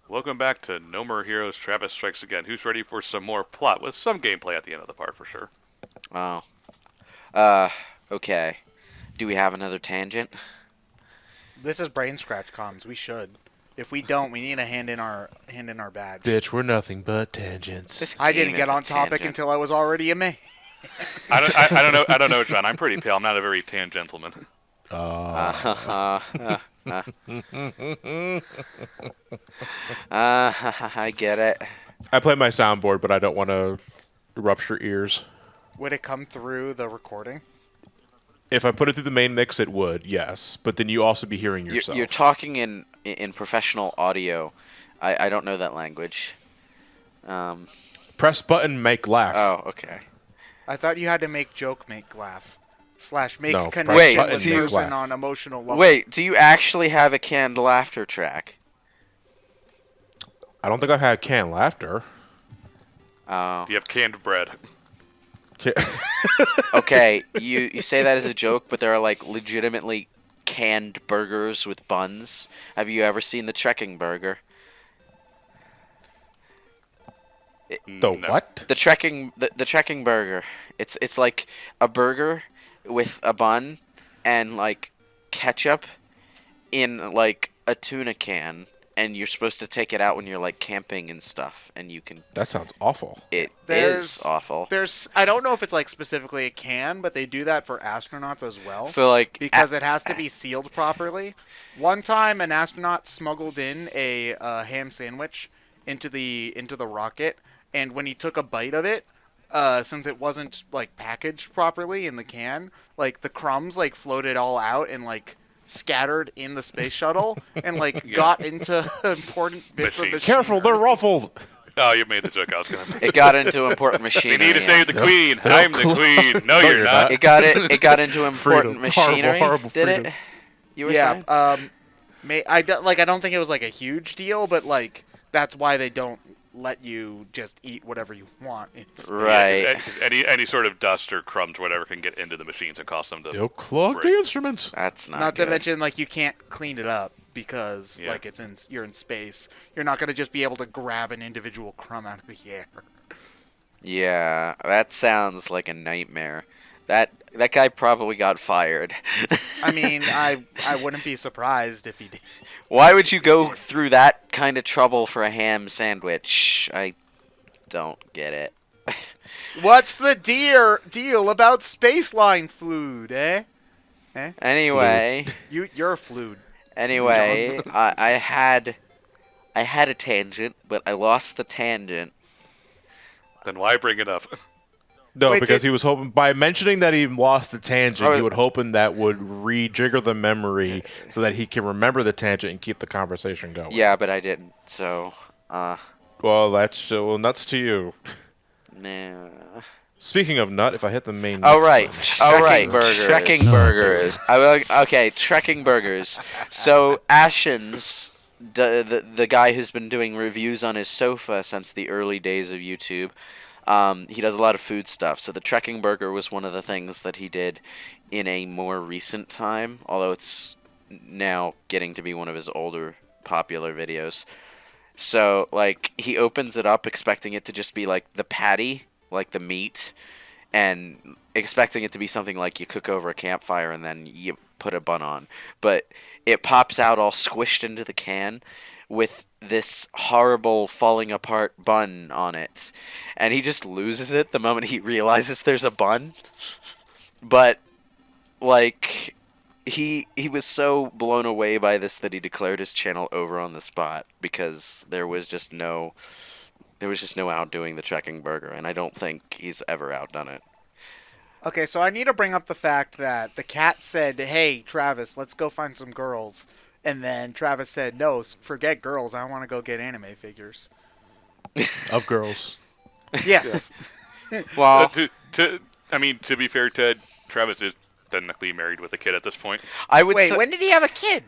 Welcome back to No More Heroes. Travis strikes again. Who's ready for some more plot with some gameplay at the end of the part for sure? Oh. Uh, okay. Do we have another tangent? This is BrainScratch comms. We should. If we don't, we need a hand in our badge. Bitch, we're nothing but tangents. This I game didn't get is a on topic tangent. until I was already a man. I don't know. I don't know, John. I'm pretty pale. I'm not a very tan gentleman. Uh, I get it. I play my soundboard, but I don't want to rupture ears. Would it come through the recording? If I put it through the main mix, it would, yes. But then you also be hearing You're, yourself. you're talking in professional audio. I don't know that language. Press button, make laugh. Oh, okay. I thought you had to make joke, make laugh, / make No, a press connection button, with make person laugh. on emotional level. Wait, do you actually have a canned laughter track? I don't think I've had canned laughter. Oh. Do you have canned bread? Okay, you say that as a joke, but there are like legitimately canned burgers with buns. Have you ever seen the trekking burger? The No. what? The trekking burger. It's like a burger with a bun and like ketchup in like a tuna can, and you're supposed to take it out when you're like camping and stuff, and you can. That sounds awful. It There's is awful. I don't know if it's like specifically a can, but they do that for astronauts as well. So like Because it has to be sealed properly. One time, an astronaut smuggled in a ham sandwich into the rocket, and when he took a bite of it, since it wasn't like packaged properly in the can, like the crumbs like floated all out and like scattered in the space shuttle and like Yeah. got into important bits of Machine. machinery. Careful, they're ruffled. Oh, you made the joke I was gonna make. it got into important We machinery. need to save the queen. They'll I'm the queen. No, you're you're not. not. It got into important Freedom. machinery. Horrible Did freedom. it? You were Yeah, saying? I don't think it was like a huge deal, but like that's why they don't let you just eat whatever you want in space. Right. Because any sort of dust or crumbs or whatever can get into the machines and cause them to. They'll clog the break. instruments. That's not. Not to good. mention like you can't clean it up because Yeah. like you're in space. You're not gonna just be able to grab an individual crumb out of the air. Yeah, that sounds like a nightmare. That guy probably got fired. I mean, I wouldn't be surprised if he did. Why would you go through that kind of trouble for a ham sandwich? I don't get it. What's the deal about spaceline food, eh? Anyway, You're a fluid. anyway, I had a tangent, but I lost the tangent. Then why bring it up? No, Wait, because did- he was hoping, by mentioning that he lost the tangent, Oh, he would hoping that would rejigger the memory so that he can remember the tangent and keep the conversation going. Yeah, but I didn't. So, Well, that's nuts to you. nah. Speaking of nut, if I hit the main. Oh mix right, button- oh right, burgers. trekking burgers. Okay, trekking burgers. So Ashens, the guy who's been doing reviews on his sofa since the early days of YouTube, he does a lot of food stuff. So the trekking burger was one of the things that he did in a more recent time, although it's now getting to be one of his older popular videos. So like he opens it up expecting it to just be like the patty, like the meat, and expecting it to be something like you cook over a campfire and then you put a bun on. But it pops out all squished into the can with this horrible falling apart bun on it. And he just loses it the moment he realizes there's a bun. But like he was so blown away by this that he declared his channel over on the spot because there was just no outdoing the trekking burger, and I don't think he's ever outdone it. Okay, so I need to bring up the fact that the cat said, "Hey, Travis, let's go find some girls," and then Travis said, "No, forget girls. I want to go get anime figures." of girls. Yes. Well, To be fair, Ted, Travis is technically married with a kid at this point. I would Wait, say, when did he have a kid?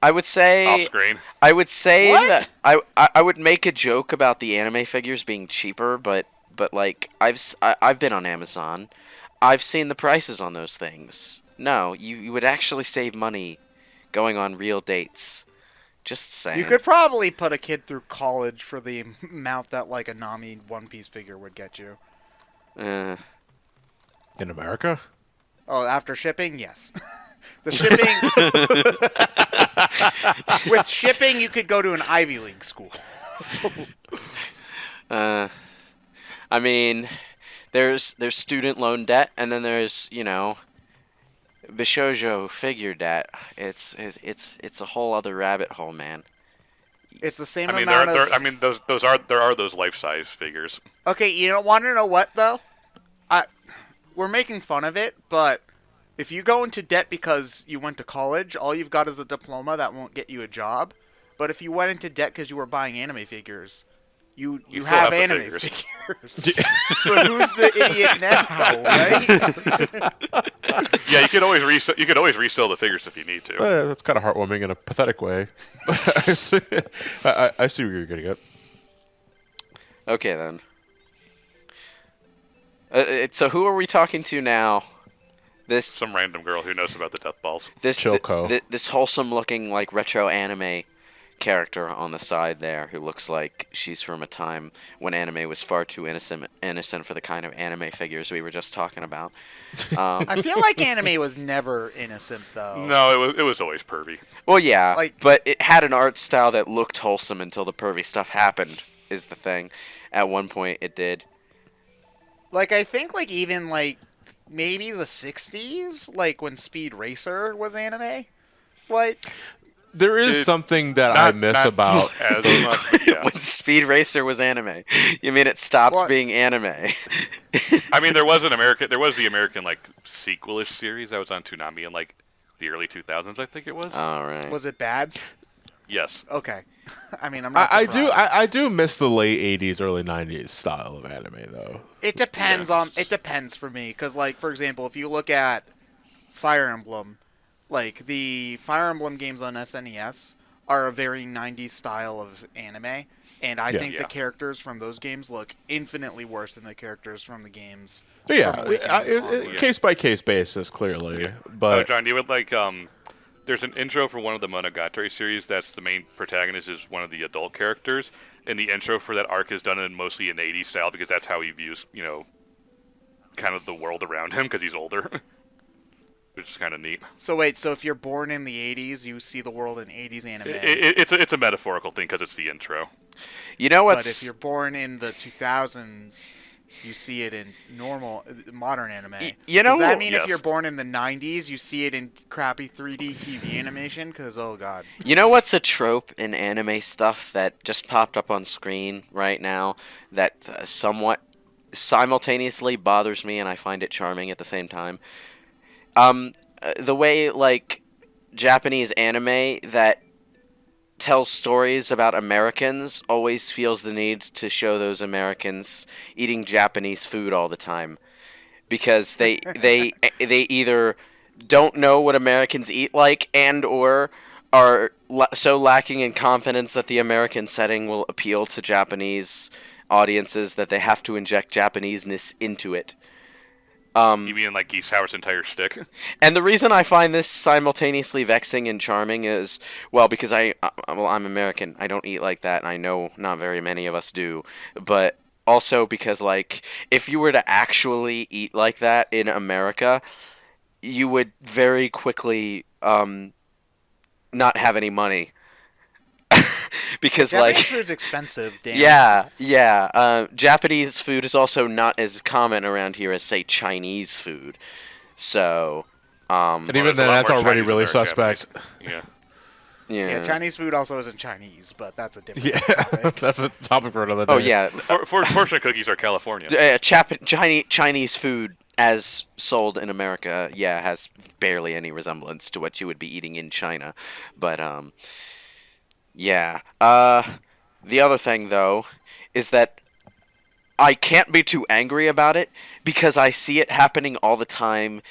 I would Off say screen. I would say What? that I would make a joke about the anime figures being cheaper, but like I've been on Amazon, I've seen the prices on those things. No, you would actually save money going on real dates, Just saying. You could probably put a kid through college for the amount that like a Nami One Piece figure would get you. Uh, In America? Oh, after shipping, yes. The shipping with shipping, you could go to an Ivy League school. I mean, there's student loan debt, and then there's Bishojo figure debt. It's a whole other rabbit hole, man. It's the same I mean, amount of. I mean, there are those life-size figures. Okay, you don't want to know what though? We're making fun of it, but if you go into debt because you went to college, all you've got is a diploma that won't get you a job. But if you went into debt because you were buying anime figures, you still have have the anime figures. So who's the idiot now, right? Yeah, you could always resell. You could always resell the figures if you need to. That's kind of heartwarming in a pathetic way. I see, I see where you're getting at. Okay then. So who are we talking to now? This Some random girl who knows about the death balls. Choco. This wholesome looking like retro anime character on the side there who looks like she's from a time when anime was far too innocent for the kind of anime figures we were just talking about. I feel like anime was never innocent though. No, it was always pervy. Well, yeah, Like- but it had an art style that looked wholesome until the pervy stuff happened. Is the thing. At one point, it did. Like I think like even like maybe the 60s, like when Speed Racer was anime. Like There is It- something that not- I miss not about. as much. Yeah. When Speed Racer was anime, you mean it stopped What? being anime? I mean, there was the American like sequelish series that was on Toonami in like the early 2000s, I think it was. All right. was it bad? Yes. Okay. I mean, I'm not I surprised. do miss the late '80s, early '90s style of anime though. It depends it depends for me cuz like for example, if you look at Fire Emblem, like the Fire Emblem games on SNES are a very 90s style of anime, and I Yeah. think the Yeah. characters from those games look infinitely worse than the characters from the games. But yeah, from, like, onward. case by case basis, clearly. Oh, But John, you would like there's an intro for one of the Monogatari series that's the main protagonist is one of the adult characters, and the intro for that arc is done in mostly an 80s style because that's how he views, kind of the world around him because he's older. Which is kind of neat. So wait, so if you're born in the 80s, you see the world in 80s anime. It's a metaphorical thing because it's the intro. You know But what's if you're born in the 2000s, you see it in modern anime. you know Does that what- mean Yes. if you're born in the 90s, you see it in crappy 3D TV animation? Because, oh god. You know what's a trope in anime stuff that just popped up on screen right now that somewhat simultaneously bothers me and I find it charming at the same time? The way, like, Japanese anime that tells stories about Americans always feels the need to show those Americans eating Japanese food all the time. Because they either don't know what Americans eat like and or are so lacking in confidence that the American setting will appeal to Japanese audiences that they have to inject Japaneseness into it. You mean like Geese Howard's entire shtick? And the reason I find this simultaneously vexing and charming is, well, because I'm American. I don't eat like that, and I know not very many of us do. But also because, like, if you were to actually eat like that in America, you would very quickly not have any money. Because, Japanese like... food's expensive, damn. Yeah. Japanese food is also not as common around here as, say, Chinese food. So, and even There's a then, lot that's more already Chinese really than there are suspect. Japanese. Yeah. yeah. Yeah, Chinese food also isn't Chinese, but that's a different Yeah, topic. that's a topic for another day. Oh, yeah. Fortune cookies are California. Chinese food as sold in America, yeah, has barely any resemblance to what you would be eating in China. But, yeah. The other thing, though, is that I can't be too angry about it because I see it happening all the time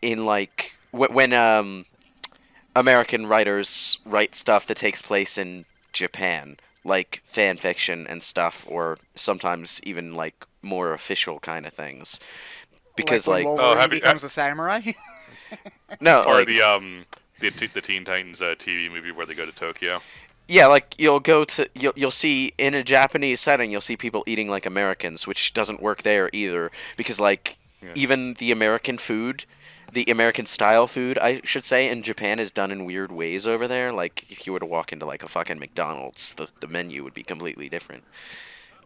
in, like, when American writers write stuff that takes place in Japan, like fan fiction and stuff, or sometimes even, like, more official kind of things. Because, like, like, when Wolverine have you- becomes a samurai. no, Or like, the Teen Titans TV movie where they go to Tokyo. Yeah, like you'll see in a Japanese setting, you'll see people eating like Americans, which doesn't work there either because like Yeah. even the American food, the American style food, I should say, in Japan is done in weird ways over there. Like if you were to walk into like a fucking McDonald's, the menu would be completely different.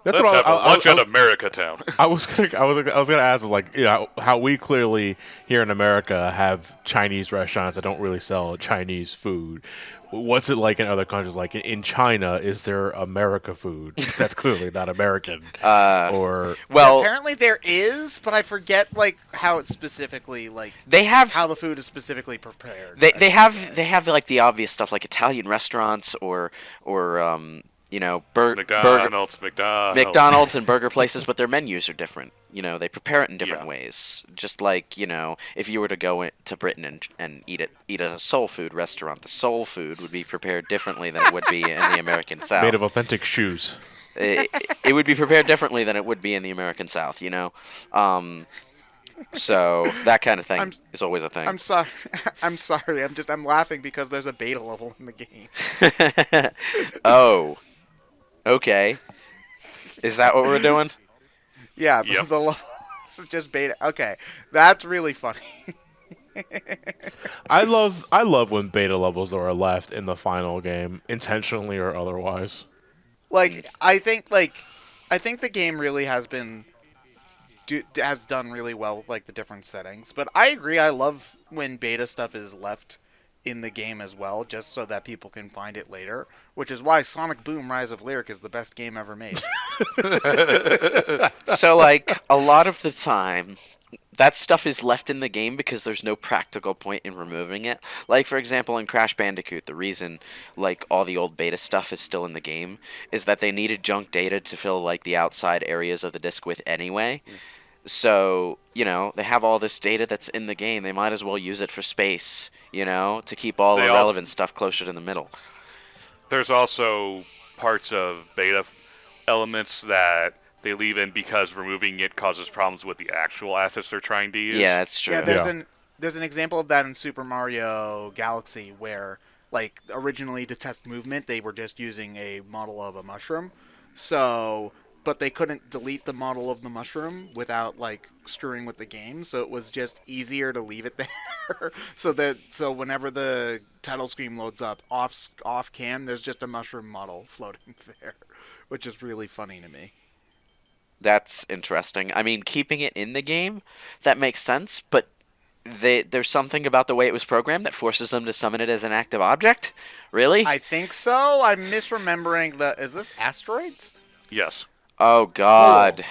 That's Let's what have a lunch at America Town. I was gonna ask, like, you know, how we clearly here in America have Chinese restaurants that don't really sell Chinese food. What's it like in other countries? Like in China, is there America food that's clearly not American? Or Well, Apparently there is, but I forget like how it's specifically like they have how the food is specifically prepared. They I they should have say. they have like the obvious stuff like Italian restaurants or you know McDonald's and burger places, but their menus are different. You know, they prepare it in different Yeah. ways. Just like you know, if you were to go to Britain and eat a soul food restaurant, the soul food would be prepared differently than it would be in the American South. made of authentic shoes. It would be prepared differently than it would be in the American South. You know, so that kind of thing I'm- is always a thing. I'm sorry. I'm sorry. I'm laughing because there's a beta level in the game. Oh. Okay. Is that what we're doing? Yeah, Yep. the level is just beta. Okay, that's really funny. I love when beta levels are left in the final game, intentionally or otherwise. I think the game really has been has done really well with like the different settings. But I agree. I love when beta stuff is left in the game as well, just so that people can find it later. Which is why Sonic Boom: Rise of Lyric is the best game ever made. So, like, a lot of the time, that stuff is left in the game because there's no practical point in removing it. Like, for example, in Crash Bandicoot, the reason, like, all the old beta stuff is still in the game is that they needed junk data to fill, like, the outside areas of the disk with anyway. So, you know, they have all this data that's in the game. They might as well use it for space, you know, to keep all the They also- relevant stuff closer to the middle. There's also parts of beta elements that they leave in because removing it causes problems with the actual assets they're trying to use. Yeah, that's true. Yeah, Yeah. there's an example of that in Super Mario Galaxy where like originally to test movement they were just using a model of a mushroom. So but they couldn't delete the model of the mushroom without like screwing with the game, so it was just easier to leave it there. So whenever the title screen loads up off cam, there's just a mushroom model floating there, which is really funny to me. That's interesting. I mean, keeping it in the game, that makes sense, but there's something about the way it was programmed that forces them to summon it as an active object? Really? I think so. I'm misremembering is this Asteroids? Yes. Oh, God.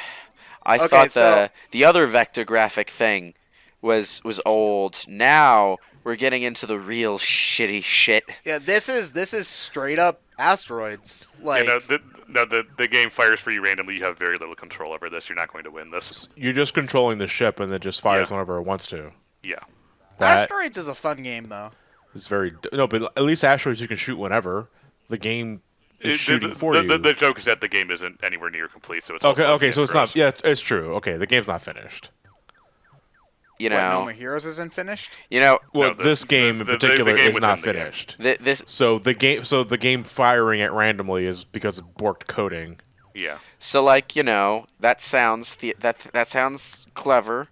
I Okay, thought so- the other vector graphic thing was old. Now we're getting into the real shitty shit. Yeah, this is straight up Asteroids. Like The game fires for you randomly. You have very little control over this. You're not going to win this. You're just controlling the ship, and it just fires Yeah. whenever it wants to. Yeah. That Asteroids is a fun game though. is very no, but at least Asteroids you can shoot whenever. The game is shooting for you. The joke is that the game isn't anywhere near complete, so it's Okay, all okay, so it's not. Yeah, it's true. Okay, the game's not finished. You What, No know, More Heroes isn't finished? Well, the- this game in the particular game is within not the game. finished. this. So the game firing it randomly is because of borked coding. Yeah. So, like, you know, that sounds that sounds clever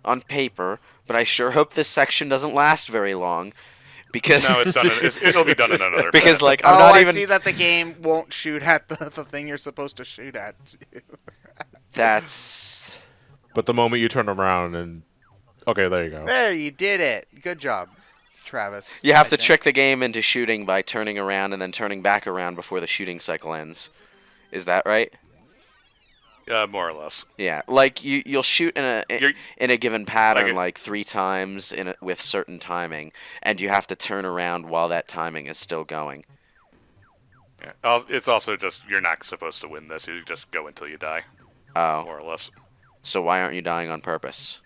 on paper, but I sure hope this section doesn't last very long, because No, it's done. It'll be done in another. because like I'm Oh, not I even. see that the game won't shoot at the thing you're supposed to shoot at. That's But the moment you turn around and okay, there you go. There, you did it. Good job, Travis. you have I to think. trick the game into shooting by turning around and then turning back around before the shooting cycle ends. Is that right? More or less. Yeah, like you'll shoot You're- in a given pattern Like like 3 times with certain timing, and you have to turn around while that timing is still going. Yeah. It's also just you're not supposed to win this. You just go until you die, Oh, more or less. so why aren't you dying on purpose?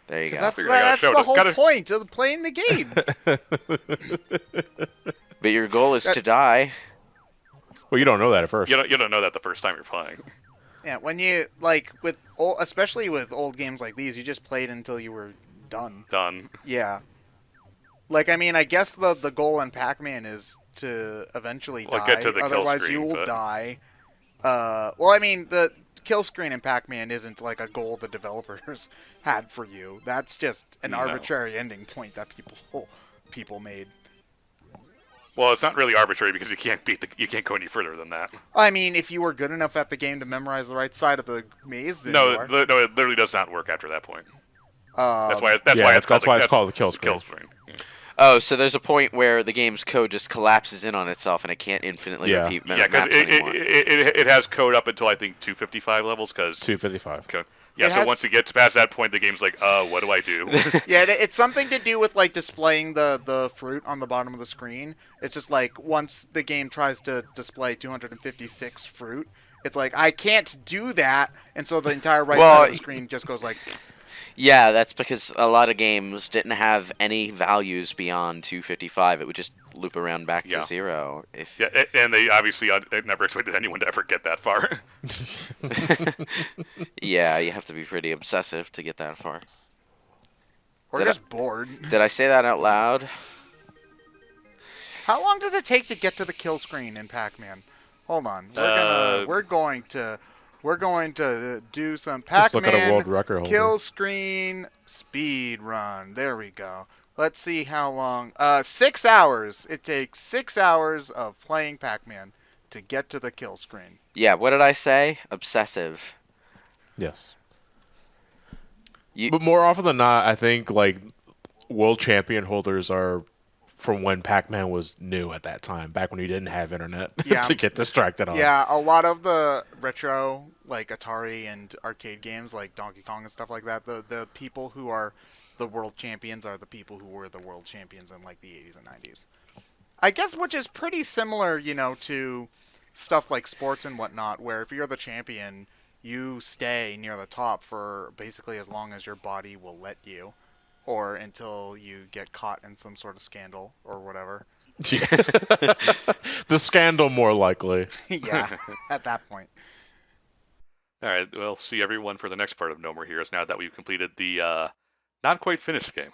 There you 'Cause go. that's Figured I gotta that's show the it. whole Gotta- point of playing the game. But your goal is to die. Well, you don't know that at first. You don't know that the first time you're playing. Yeah, when you especially with old games like these, you just played until you were done. Done. Yeah. Like I mean, I guess the goal in Pac-Man is to eventually Well, die. get to the kill Otherwise, screen, you will but- die. Well, I mean, the kill screen in Pac-Man isn't like a goal the developers had for you. That's just an No. arbitrary ending point that people made. Well, it's not really arbitrary because you can't go any further than that. I mean, if you were good enough at the game to memorize the right side of the maze, then you No, are. no, it literally does not work after that point. Um, That's why it's called the kill screen. Yeah. Oh, so there's a point where the game's code just collapses in on itself and it can't infinitely Yeah. repeat Yeah, because maps anymore. it has code up until I think 255 levels. Because 255. yeah, It so has- once it gets past that point, the game's like, what do I do? Yeah, it's something to do with like displaying the fruit on the bottom of the screen. It's just like once the game tries to display 256 fruit, it's like I can't do that, and so the entire right Well, side of the screen just goes like. Yeah, that's because a lot of games didn't have any values beyond 255. It would just loop around back Yeah. to 0. If Yeah, and they obviously never expected anyone to ever get that far. Yeah, you have to be pretty obsessive to get that far. Or Did just bored. Did I say that out loud? How long does it take to get to the kill screen in Pac-Man? Hold on. We're going to do some Just look at a Pac-Man world record holder. kill screen speed run. There we go. Let's see how long. 6 hours. It takes 6 hours of playing Pac-Man to get to the kill screen. Yeah, what did I say? Obsessive. Yes. You- But more often than not, I think like world champion holders are from when Pac-Man was new at that time, back when you didn't have internet Yeah. to get distracted on. Yeah, a lot of the retro, like Atari and arcade games, like Donkey Kong and stuff like that, the people who are the world champions are the people who were the world champions in like the 80s and 90s. I guess which is pretty similar, to stuff like sports and whatnot, where if you're the champion, you stay near the top for basically as long as your body will let you, or until you get caught in some sort of scandal or whatever. The scandal, more likely. Yeah, at that point. All right, we'll see everyone for the next part of No More Heroes now that we've completed the not quite finished game.